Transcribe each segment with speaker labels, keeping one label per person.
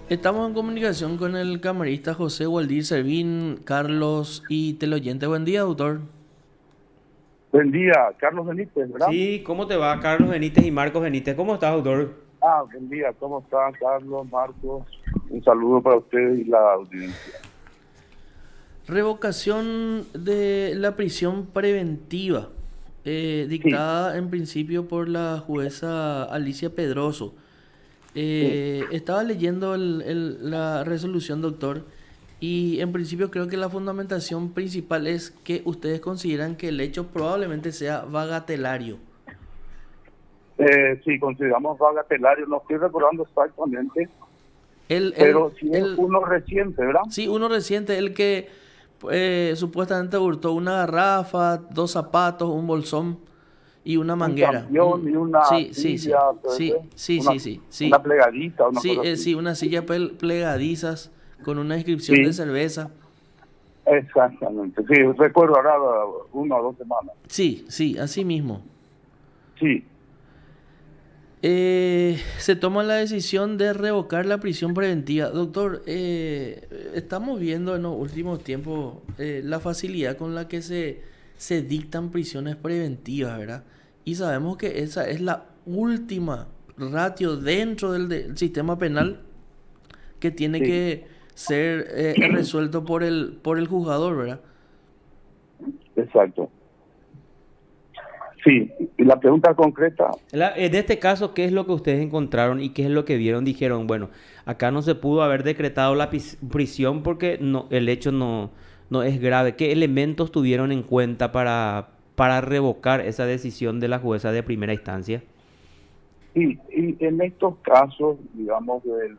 Speaker 1: Estamos en comunicación con el camarista José Waldir Servín, Carlos y Teloyente. Buen día, doctor.
Speaker 2: Buen día, Carlos Benítez, ¿verdad?
Speaker 3: Sí, ¿cómo te va, Carlos Benítez y Marcos Benítez? ¿Cómo estás, doctor?
Speaker 2: Buen día, ¿cómo están, Carlos, Marcos? Un saludo para ustedes y la audiencia.
Speaker 1: Revocación de la prisión preventiva,
Speaker 2: Sí,
Speaker 1: dictada en principio por la jueza Alicia Pedroso.
Speaker 2: sí,
Speaker 1: Estaba leyendo la resolución, doctor, y en principio creo que la fundamentación principal es que ustedes consideran que el hecho probablemente sea bagatelario.
Speaker 2: sí, consideramos bagatelario, no estoy recordando exactamente,
Speaker 1: El, el,
Speaker 2: pero sí es
Speaker 1: el,
Speaker 2: uno reciente, ¿verdad?
Speaker 1: Sí, uno reciente, el que supuestamente hurtó una garrafa, dos zapatos, un bolsón y una
Speaker 2: Un
Speaker 1: manguera.
Speaker 2: campeón y una
Speaker 1: Sí, sí,
Speaker 2: silla,
Speaker 1: sí,
Speaker 2: puede
Speaker 1: sí,
Speaker 2: ser,
Speaker 1: sí,
Speaker 2: una,
Speaker 1: sí, sí,
Speaker 2: una
Speaker 1: sí,
Speaker 2: plegadita, una
Speaker 1: sí,
Speaker 2: cosa así.
Speaker 1: sí, una silla plegadizas con una inscripción de
Speaker 2: Sí,
Speaker 1: cerveza.
Speaker 2: exactamente, sí, recuerdo ahora 1 o 2 semanas.
Speaker 1: Sí, sí, así mismo.
Speaker 2: Sí,
Speaker 1: Se toma la decisión de revocar la prisión preventiva. Doctor, estamos viendo en los últimos tiempos la facilidad con la que se dictan prisiones preventivas, ¿verdad? Y sabemos que esa es la última ratio dentro del sistema penal que tiene
Speaker 2: sí,
Speaker 1: que ser resuelto por el juzgador, ¿verdad?
Speaker 2: exacto. Sí, y la pregunta concreta,
Speaker 3: En este caso, ¿qué es lo que ustedes encontraron y qué es lo que vieron? Dijeron, bueno, acá no se pudo haber decretado la prisión porque no, el hecho no es grave. ¿Qué elementos tuvieron en cuenta para revocar esa decisión de la jueza de primera instancia?
Speaker 2: sí, y en estos casos, digamos, del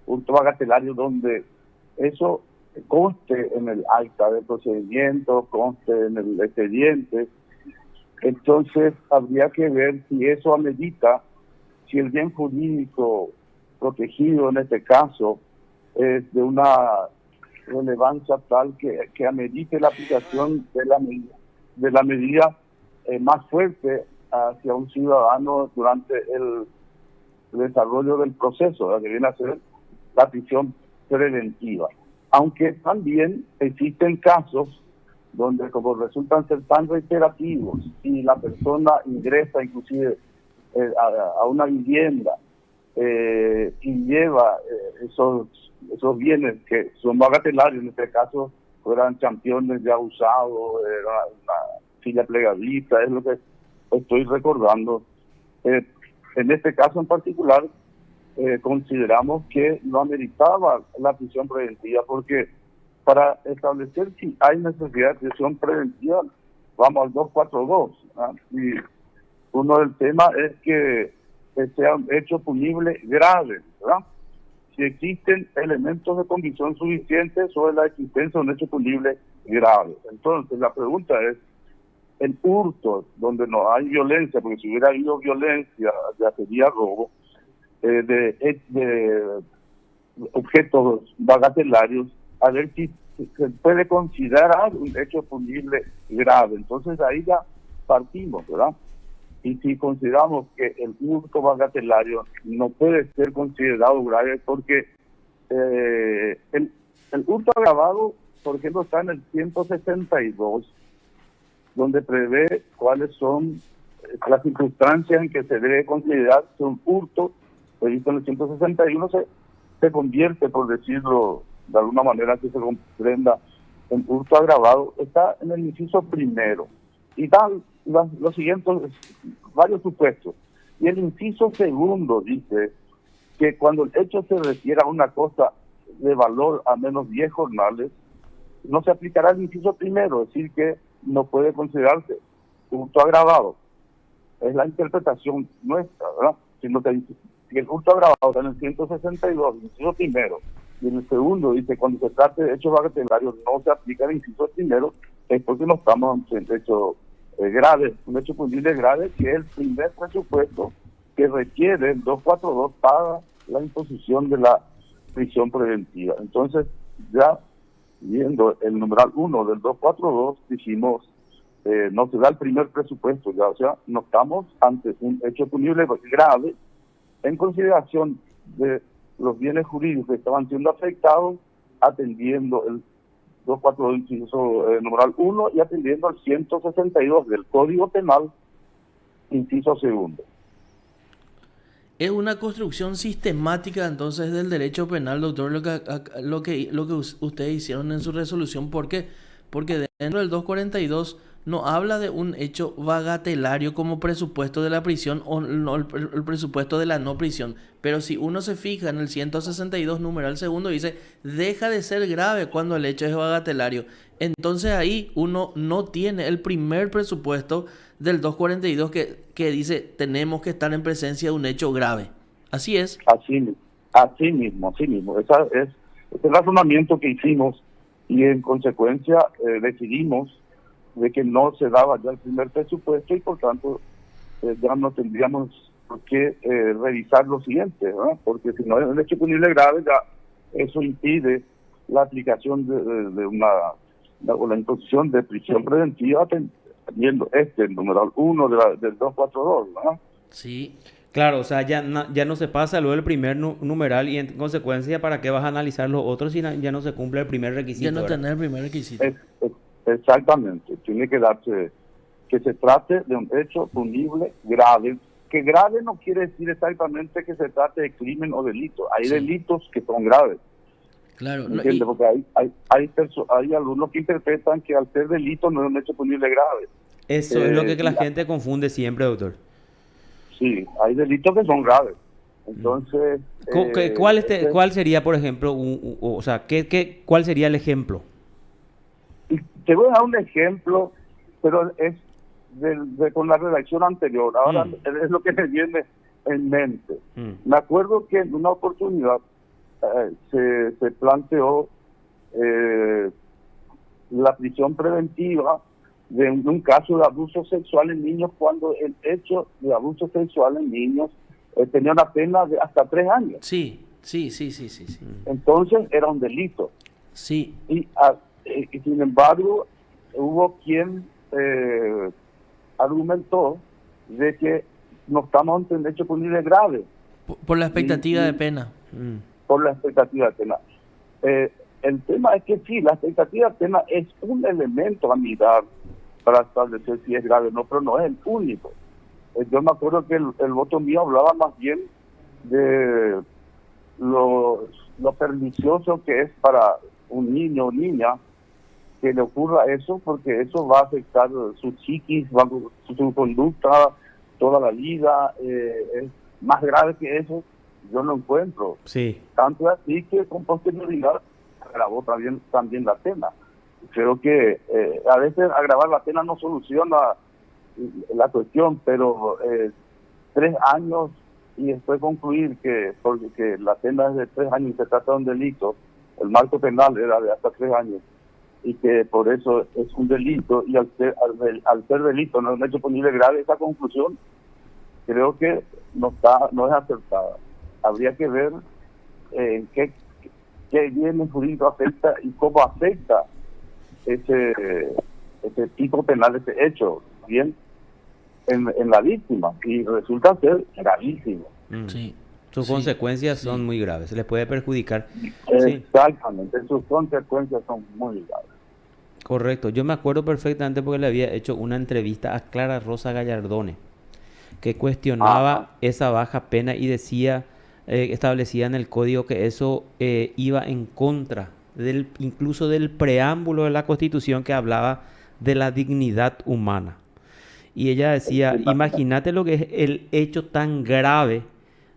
Speaker 2: hurto bagatelario, donde eso conste en el acta de procedimiento, conste en el expediente, entonces habría que ver si eso amerita, si el bien jurídico protegido en este caso es de una relevancia tal que amerite la aplicación de la medida más fuerte hacia un ciudadano durante el desarrollo del proceso, ¿verdad? Que viene a ser la prisión preventiva. Aunque también existen casos donde como resultan ser tan reiterativos y la persona ingresa inclusive a una vivienda y lleva esos bienes que son bagatelarios, en este caso fueran championes ya usados, era una silla plegadita, es lo que estoy recordando. Eh, en este caso en particular, consideramos que no ameritaba la prisión preventiva porque para establecer si hay necesidad de prisión preventiva, vamos al 242. ¿Ah? Y uno del tema es que sea un hecho punible grave, ¿verdad? Si existen elementos de convicción suficientes sobre la existencia de un hecho punible grave. Entonces, la pregunta es, el hurto, donde no hay violencia, porque si hubiera habido violencia, ya sería robo, de objetos bagatelarios, a ver si se puede considerar un hecho punible grave. Entonces ahí ya partimos, ¿verdad? Y si consideramos que el hurto bagatelario no puede ser considerado grave porque el hurto agravado, por ejemplo, está en el 162, donde prevé cuáles son las circunstancias en que se debe considerar que un hurto previsto en el 161 se convierte, por decirlo de alguna manera que se comprenda, en hurto agravado, está en el inciso primero. Y dan los siguientes varios supuestos. Y el inciso segundo dice que cuando el hecho se refiere a una cosa de valor a menos 10 jornales, no se aplicará el inciso primero, es decir, que no puede considerarse hurto agravado. Es la interpretación nuestra, ¿verdad? Sino que si el hurto agravado está en el 162, el inciso primero, y en el segundo dice, cuando se trate de hechos bagatelarios no se aplica el inciso primero, es porque no estamos en hecho grave, un hecho punible grave, que es el primer presupuesto que requiere el 242 para la imposición de la prisión preventiva. Entonces, ya viendo el numeral 1 del 242, dijimos, no se da el primer presupuesto, ya, o sea, no estamos ante un hecho punible grave en consideración de los bienes jurídicos que estaban siendo afectados, atendiendo el 242 inciso numeral 1 y atendiendo al 162 del Código Penal, inciso segundo.
Speaker 1: Es una construcción sistemática entonces del derecho penal, doctor, lo que ustedes hicieron en su resolución. ¿Por qué? Porque dentro del 242 no habla de un hecho bagatelario como presupuesto de la prisión o no, el presupuesto de la no prisión. Pero si uno se fija en el 162 numeral segundo, dice deja de ser grave cuando el hecho es bagatelario. Entonces ahí uno no tiene el primer presupuesto del 242 que dice tenemos que estar en presencia de un hecho grave. Así es.
Speaker 2: Así mismo. Ese es el razonamiento que hicimos y en consecuencia decidimos de que no se daba ya el primer presupuesto y por tanto ya no tendríamos por qué revisar lo siguiente, ¿verdad? Porque si no es un hecho punible grave, ya eso impide la aplicación de la imposición de prisión preventiva teniendo el numeral 1 del 242, ¿verdad?
Speaker 1: Sí.
Speaker 3: Claro, o sea, ya no se pasa luego el primer numeral y en consecuencia, ¿para qué vas a analizar los otros si ya no se cumple el primer requisito?
Speaker 1: Ya no
Speaker 3: ¿verdad?
Speaker 1: tener el primer requisito.
Speaker 2: Exactamente. Tiene que darse que se trate de un hecho punible grave. Que grave no quiere decir exactamente que se trate de crimen o delito. Hay delitos que son graves.
Speaker 1: Claro.
Speaker 2: ¿Entiendes? Porque hay algunos que interpretan que al ser delito no es un hecho punible grave.
Speaker 3: Eso es lo que la gente confunde siempre, doctor.
Speaker 2: Sí, hay delitos que son graves. Entonces...
Speaker 3: ¿Cuál sería, por ejemplo, cuál sería el ejemplo?
Speaker 2: Te voy a dar un ejemplo, pero es con la redacción anterior. Ahora es lo que me viene en mente. Me acuerdo que en una oportunidad se planteó la prisión preventiva de un caso de abuso sexual en niños cuando el hecho de abuso sexual en niños tenía una pena de hasta 3 años.
Speaker 1: Sí.
Speaker 2: Entonces era un delito.
Speaker 1: Sí.
Speaker 2: Y sin embargo, hubo quien argumentó de que no estamos ante un hecho punible grave.
Speaker 1: Por la expectativa de pena.
Speaker 2: Por la expectativa de pena. El tema es que sí, la expectativa de pena es un elemento a mirar para establecer si es grave o no, pero no es el único. Yo me acuerdo que el voto mío hablaba más bien de lo pernicioso que es para un niño o niña que le ocurra eso, porque eso va a afectar su psiquis, su conducta toda la vida. Es más grave que eso, yo no encuentro.
Speaker 3: Sí.
Speaker 2: Tanto así que con posterioridad agravó también la pena. Creo que a veces agravar la pena no soluciona la cuestión, pero 3 años y después concluir porque la pena es de 3 años y se trata de un delito, el marco penal era de hasta 3 años, y que por eso es un delito, y al ser delito no es un hecho punible grave, esa conclusión creo que no es acertada. Habría que ver qué bien jurídico afecta y cómo afecta ese tipo penal, ese hecho, bien, en la víctima, y resulta ser gravísimo.
Speaker 3: Sí. Sus consecuencias son muy graves, se les puede perjudicar.
Speaker 2: Exactamente, sus consecuencias son muy graves.
Speaker 3: Correcto, yo me acuerdo perfectamente porque le había hecho una entrevista a Clara Rosa Gallardone, que cuestionaba esa baja pena y decía, establecía en el código que eso iba en contra incluso del preámbulo de la Constitución que hablaba de la dignidad humana. Y ella decía, imagínate lo que es el hecho tan grave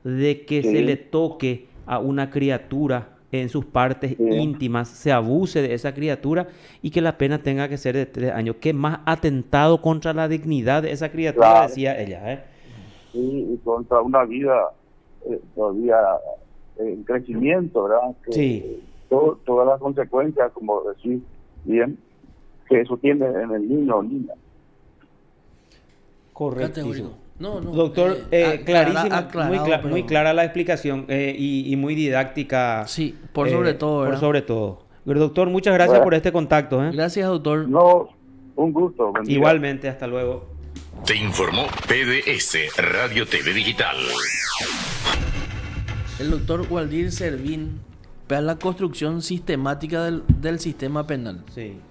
Speaker 3: de que se le toque a una criatura en sus partes íntimas, se abuse de esa criatura y que la pena tenga que ser de 3 años. ¿Qué más atentado contra la dignidad de esa criatura? Claro. Decía ella.
Speaker 2: Sí, y contra una vida todavía en crecimiento, ¿verdad? Que
Speaker 3: sí.
Speaker 2: Todas las consecuencias, como decís bien, que eso tiene en el niño o niña.
Speaker 3: Correctísimo.
Speaker 1: No,
Speaker 3: doctor, clarísima, muy clara la explicación y muy didáctica.
Speaker 1: Sí, por sobre todo, ¿verdad?
Speaker 3: Por sobre todo. Doctor, muchas gracias por este contacto.
Speaker 1: Gracias, doctor.
Speaker 2: No, un gusto.
Speaker 3: Igualmente, hasta luego.
Speaker 4: Te informó PDS Radio TV Digital.
Speaker 1: el doctor Waldir Servín, para la construcción sistemática del sistema penal.
Speaker 3: Sí.